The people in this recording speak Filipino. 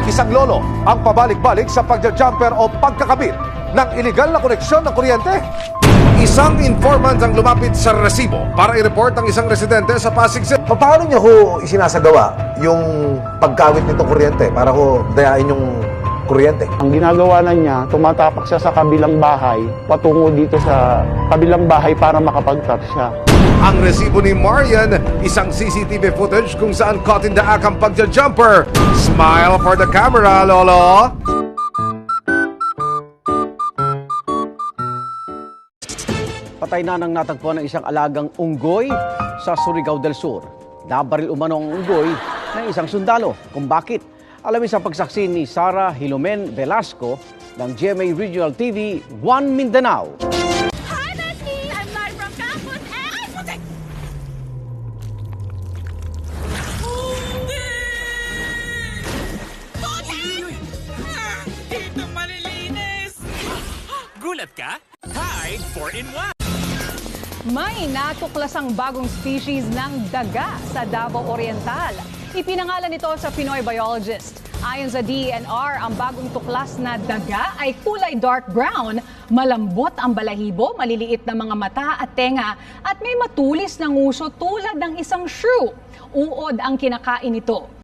Isang lolo ang pabalik-balik sa pagja-jumper o pagkakabit ng iligal na koneksyon ng kuryente. Isang informant ang lumapit sa resibo para i-report ang isang residente sa Pasig City. Paano niyo ho isinasagawa yung pagkawit nitong kuryente para ho dayain yung kuryente? Ang ginagawa na niya, tumatapak siya sa kabilang bahay, patungo dito sa kabilang bahay para makapag-tap siya. Ang resibo ni Marian, isang CCTV footage kung saan caught in the act ang pagja-jumper. Smile for the camera, lolo! Patay na nang natagpuan ng isang alagang unggoy sa Surigao del Sur. Nabaril umano ang unggoy ng isang sundalo. Kung bakit? Alamin sa pagsaksi ni Sara Hilomen Velasco ng GMA Regional TV 1 Mindanao. Hi, Bestie! I'm live from campus and... Putik! Dito malilinis! Gulat ka? Tide 4-in-1! May natuklasang bagong species ng daga sa Davao Oriental. Ipinangalan ito sa Pinoy biologist. Ayon sa DENR, ang bagong tuklas na daga ay kulay dark brown, malambot ang balahibo, maliliit na mga mata at tenga, at may matulis na nguso tulad ng isang shrew. Uod ang kinakain nito.